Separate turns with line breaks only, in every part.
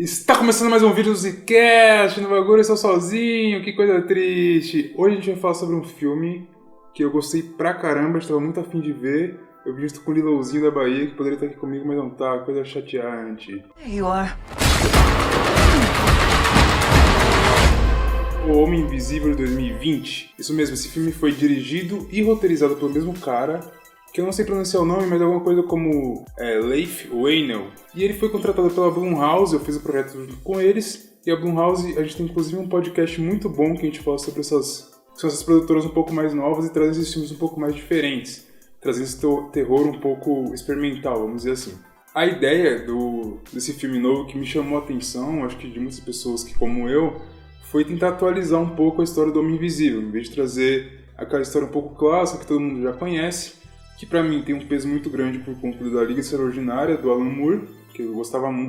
Está começando mais um vídeo do Zcast, no bagulho eu estou sozinho, que coisa triste. Hoje a gente vai falar sobre um filme que eu gostei pra caramba, estava muito afim de ver. Eu vi junto com o Lilãozinho da Bahia, que poderia estar aqui comigo, mas não tá, coisa chateante.
There you are.
O Homem Invisível de 2020. Isso mesmo, esse filme foi dirigido e roteirizado pelo mesmo cara, que eu não sei pronunciar o nome, mas é alguma coisa como Leif Whannell. E ele foi contratado pela Blumhouse, eu fiz o projeto junto com eles. E a Blumhouse, a gente tem inclusive um podcast muito bom que a gente fala sobre essas produtoras um pouco mais novas e trazem esses filmes um pouco mais diferentes. Trazendo esse terror um pouco experimental, vamos dizer assim. A ideia desse filme novo que me chamou a atenção, acho que de muitas pessoas que, como eu, foi tentar atualizar um pouco a história do Homem Invisível, em vez de trazer aquela história um pouco clássica que todo mundo já conhece, que pra mim tem um peso muito grande por conta da Liga Extraordinária, do Alan Moore, que eu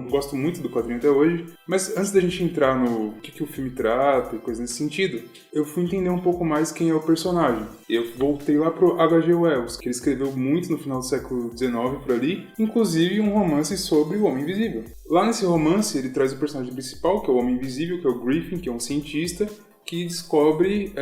gosto muito do quadrinho até hoje. Mas antes da gente entrar no que o filme trata e coisa nesse sentido, eu fui entender um pouco mais quem é o personagem. Eu voltei lá pro H.G. Wells, que ele escreveu muito no final do século XIX por ali, inclusive um romance sobre o Homem Invisível. Lá nesse romance ele traz o personagem principal, que é o Homem Invisível, que é o Griffin, que é um cientista, que descobre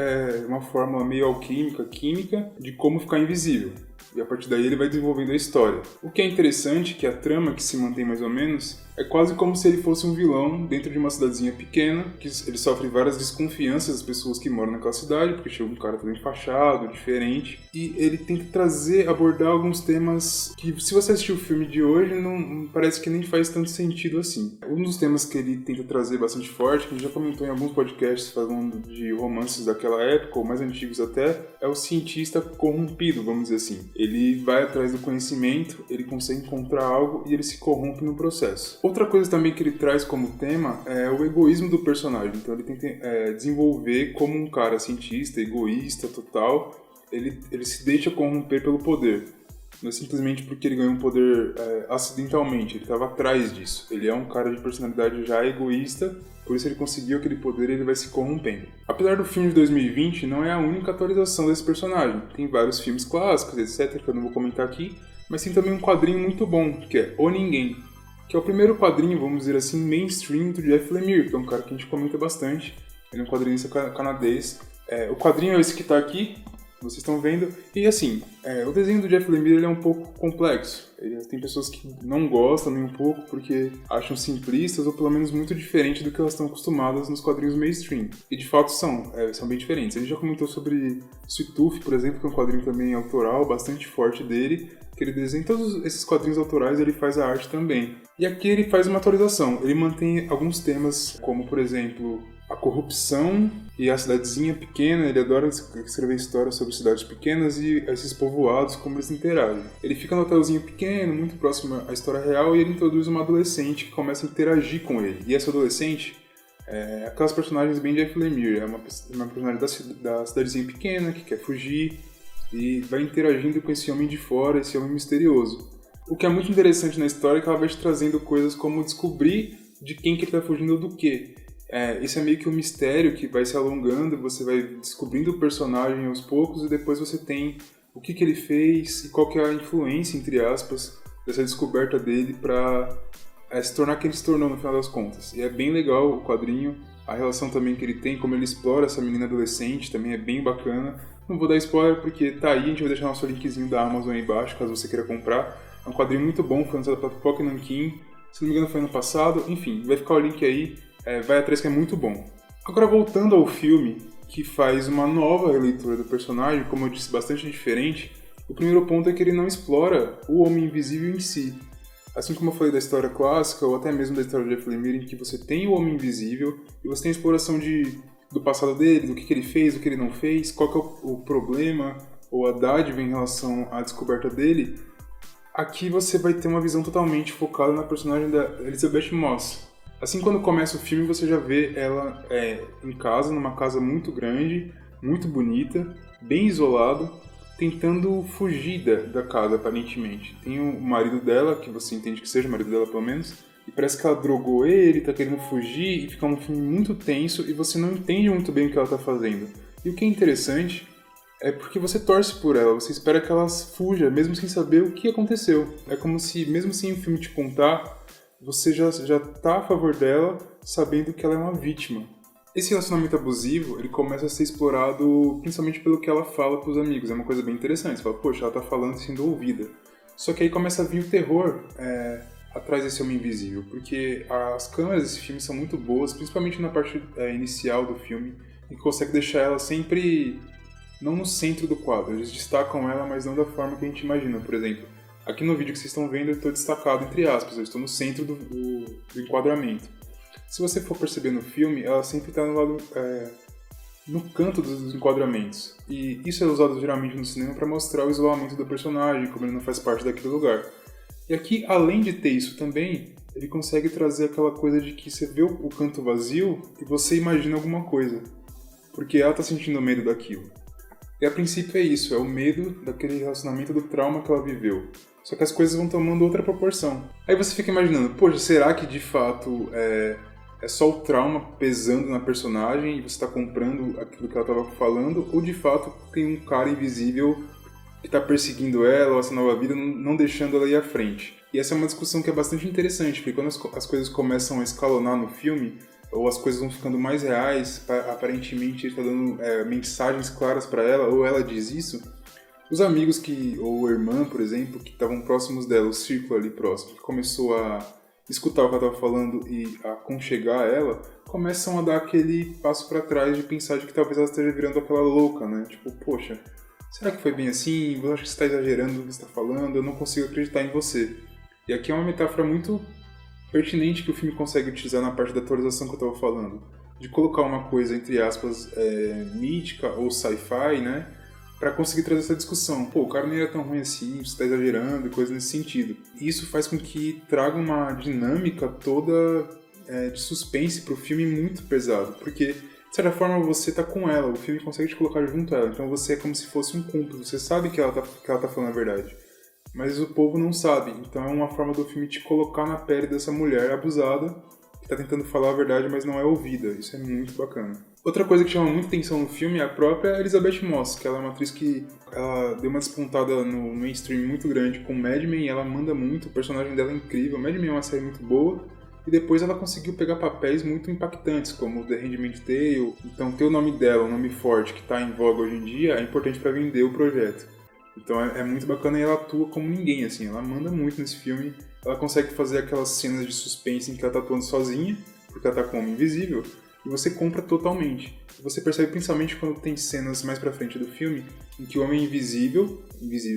uma fórmula meio alquímica, química, de como ficar invisível. E a partir daí ele vai desenvolvendo a história. O que é interessante é que a trama, que se mantém mais ou menos, é quase como se ele fosse um vilão dentro de uma cidadezinha pequena, que ele sofre várias desconfianças das pessoas que moram naquela cidade, porque chega um cara todo enfaixado, diferente, e ele tenta abordar alguns temas que, se você assistir o filme de hoje, não parece que nem faz tanto sentido assim. Um dos temas que ele tenta trazer bastante forte, que a gente já comentou em alguns podcasts falando de romances daquela época, ou mais antigos até, é o cientista corrompido, vamos dizer assim. Ele vai atrás do conhecimento, ele consegue encontrar algo e ele se corrompe no processo. Outra coisa também que ele traz como tema é o egoísmo do personagem. Então ele tenta desenvolver como um cara cientista, egoísta, total. Ele se deixa corromper pelo poder. Não é simplesmente porque ele ganhou um poder acidentalmente, ele estava atrás disso. Ele é um cara de personalidade já egoísta, por isso ele conseguiu aquele poder e ele vai se corrompendo. Apesar do filme de 2020, não é a única atualização desse personagem. Tem vários filmes clássicos, etc., que eu não vou comentar aqui, mas tem também um quadrinho muito bom, que é O Ninguém, que é o primeiro quadrinho, vamos dizer assim, mainstream do Jeff Lemire, que é um cara que a gente comenta bastante. Ele é um quadrinista canadense. O quadrinho é esse que está aqui, vocês estão vendo. E assim, o desenho do Jeff Lemire ele é um pouco complexo. Tem pessoas que não gostam nem um pouco porque acham simplistas ou pelo menos muito diferente do que elas estão acostumadas nos quadrinhos mainstream. E de fato são bem diferentes. A gente já comentou sobre Sweet Tooth, por exemplo, que é um quadrinho também autoral, bastante forte dele, que ele desenha todos esses quadrinhos autorais, ele faz a arte também. E aqui ele faz uma atualização. Ele mantém alguns temas, como por exemplo a corrupção e a cidadezinha pequena. Ele adora escrever histórias sobre cidades pequenas e esses povoados, como eles interagem. Ele fica no hotelzinho pequeno, muito próximo à história real, e ele introduz uma adolescente que começa a interagir com ele. E essa adolescente é aquelas personagens bem Jeff Lemire, é uma personagem da cidadezinha pequena que quer fugir e vai interagindo com esse homem de fora, esse homem misterioso. O que é muito interessante na história é que ela vai te trazendo coisas como descobrir de quem que ele está fugindo ou do quê. Esse é meio que um mistério que vai se alongando, você vai descobrindo o personagem aos poucos e depois você tem o que ele fez e qual que é a influência, entre aspas, dessa descoberta dele para se tornar quem ele se tornou no final das contas. E é bem legal o quadrinho, a relação também que ele tem, como ele explora essa menina adolescente, também é bem bacana. Não vou dar spoiler porque tá aí, a gente vai deixar nosso linkzinho da Amazon aí embaixo, caso você queira comprar. É um quadrinho muito bom, foi lançado pela Pipoca Nankin, se não me engano foi ano passado, enfim, vai ficar o link aí. Vai atrás que é muito bom. Agora voltando ao filme, que faz uma nova releitura do personagem, como eu disse, bastante diferente, o primeiro ponto é que ele não explora o Homem Invisível em si. Assim como eu falei da história clássica, ou até mesmo da história de Jeff Lemire, em que você tem o Homem Invisível e você tem a exploração do passado dele, do que ele fez, do que ele não fez, qual que é o problema ou a dádiva em relação à descoberta dele. Aqui você vai ter uma visão totalmente focada na personagem da Elizabeth Moss. Assim, quando começa o filme, você já vê ela em casa, numa casa muito grande, muito bonita, bem isolado, tentando fugir da casa, aparentemente. Tem o marido dela, que você entende que seja o marido dela, pelo menos, e parece que ela drogou ele, tá querendo fugir, e fica um filme muito tenso, e você não entende muito bem o que ela tá fazendo. E o que é interessante é porque você torce por ela, você espera que ela fuja, mesmo sem saber o que aconteceu. É como se, mesmo sem o filme te contar, você já tá a favor dela sabendo que ela é uma vítima. Esse relacionamento abusivo, ele começa a ser explorado principalmente pelo que ela fala pros amigos. É uma coisa bem interessante. Você fala, poxa, ela tá falando sendo ouvida. Só que aí começa a vir o terror atrás desse homem invisível. Porque as câmeras desse filme são muito boas, principalmente na parte inicial do filme, e consegue deixar ela sempre não no centro do quadro. Eles destacam ela, mas não da forma que a gente imagina. Por exemplo, aqui no vídeo que vocês estão vendo, eu estou destacado entre aspas. Eu estou no centro do enquadramento. Se você for perceber no filme, ela sempre está no lado, no canto dos enquadramentos. E isso é usado geralmente no cinema para mostrar o isolamento do personagem, como ele não faz parte daquele lugar. E aqui, além de ter isso também, ele consegue trazer aquela coisa de que você vê o canto vazio e você imagina alguma coisa. Porque ela está sentindo medo daquilo. E a princípio é isso, é o medo daquele relacionamento, do trauma que ela viveu. Só que as coisas vão tomando outra proporção. Aí você fica imaginando, poxa, será que de fato é só o trauma pesando na personagem e você está comprando aquilo que ela estava falando, ou de fato tem um cara invisível que está perseguindo ela, ou essa nova vida, não deixando ela ir à frente. E essa é uma discussão que é bastante interessante, porque quando as coisas começam a escalonar no filme, ou as coisas vão ficando mais reais, aparentemente ele está dando mensagens claras para ela, ou ela diz isso, os amigos ou a irmã, por exemplo, que estavam próximos dela, o círculo ali próximo, que começou a escutar o que ela estava falando e a aconchegar ela, começam a dar aquele passo para trás de pensar de que talvez ela esteja virando aquela louca, né? Tipo, poxa, será que foi bem assim? Eu acho que você está exagerando no que você está falando, eu não consigo acreditar em você. E aqui é uma metáfora muito pertinente que o filme consegue utilizar na parte da atualização que eu estava falando. De colocar uma coisa, entre aspas, mítica ou sci-fi, né? Para conseguir trazer essa discussão. Pô, o cara não era tão ruim assim, você tá exagerando e coisa nesse sentido. E isso faz com que traga uma dinâmica toda de suspense pro filme muito pesado. Porque, de certa forma, você tá com ela, o filme consegue te colocar junto a ela. Então você é como se fosse um cúmplice, você sabe que ela tá falando a verdade. Mas o povo não sabe. Então é uma forma do filme te colocar na pele dessa mulher abusada, que tá tentando falar a verdade, mas não é ouvida. Isso é muito bacana. Outra coisa que chama muita atenção no filme é a própria Elizabeth Moss, que ela é uma atriz que ela deu uma despontada no mainstream muito grande com Mad Men, e ela manda muito, o personagem dela é incrível. Mad Men é uma série muito boa, e depois ela conseguiu pegar papéis muito impactantes, como The Handmaid's Tale. Então ter o nome dela, um nome forte que está em voga hoje em dia, é importante para vender o projeto. Então é muito bacana e ela atua como ninguém, assim, ela manda muito nesse filme. Ela consegue fazer aquelas cenas de suspense em que ela tá atuando sozinha, porque ela tá com o homem invisível, e você compra totalmente. Você percebe principalmente quando tem cenas mais pra frente do filme, em que o homem invisível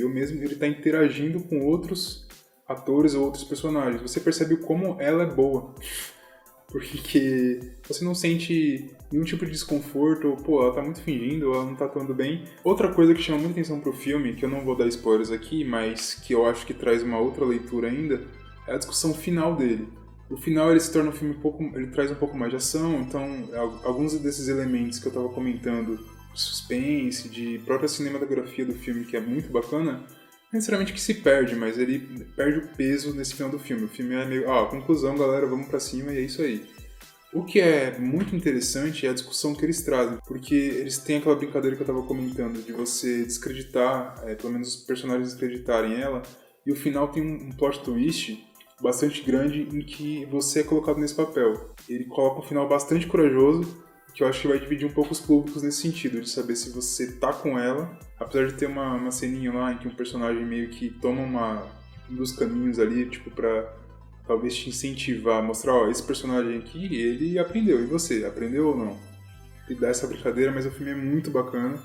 mesmo, ele tá interagindo com outros atores ou outros personagens. Você percebe como ela é boa. Porque você não sente nenhum tipo de desconforto, ou, pô, ela tá muito fingindo, ela não tá atuando bem. Outra coisa que chama muita atenção pro filme, que eu não vou dar spoilers aqui, mas que eu acho que traz uma outra leitura ainda, é a discussão final dele. O final ele se torna um filme ele traz um pouco mais de ação, então alguns desses elementos que eu tava comentando, de suspense, de própria cinematografia do filme, que é muito bacana, não necessariamente que se perde, mas ele perde o peso nesse final do filme. O filme é meio, conclusão, galera, vamos pra cima e é isso aí. O que é muito interessante é a discussão que eles trazem, porque eles têm aquela brincadeira que eu tava comentando, de você descreditar, pelo menos os personagens descreditarem ela, e o final tem um plot twist bastante grande em que você é colocado nesse papel. Ele coloca um final bastante corajoso, que eu acho que vai dividir um pouco os públicos nesse sentido, de saber se você tá com ela, apesar de ter uma ceninha lá em que um personagem meio que toma um dos caminhos ali, tipo, pra talvez te incentivar, mostrar, esse personagem aqui, ele aprendeu, e você, aprendeu ou não? E dá essa brincadeira, mas o filme é muito bacana.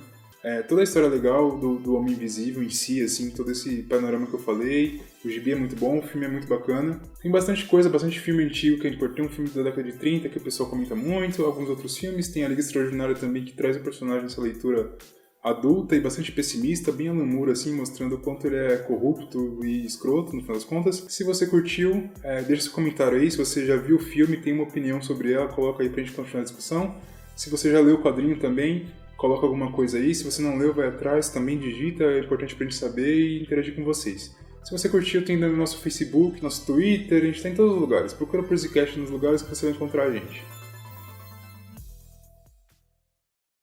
Toda a história legal do Homem Invisível em si, assim, todo esse panorama que eu falei. O gibi é muito bom, o filme é muito bacana. Tem bastante coisa, bastante filme antigo que é importante. Tem um filme da década de 30 que o pessoal comenta muito, alguns outros filmes. Tem a Liga Extraordinária também, que traz o personagem nessa leitura adulta e bastante pessimista, bem Alan Moore, assim, mostrando o quanto ele é corrupto e escroto, no final das contas. Se você curtiu, deixa seu comentário aí. Se você já viu o filme, tem uma opinião sobre ela, coloca aí pra gente continuar a discussão. Se você já leu o quadrinho também, coloca alguma coisa aí. Se você não leu, vai atrás, também digita, é importante pra gente saber e interagir com vocês. Se você curtiu, tem no nosso Facebook, nosso Twitter, a gente tá em todos os lugares. Procura por Zcast nos lugares que você vai encontrar a gente.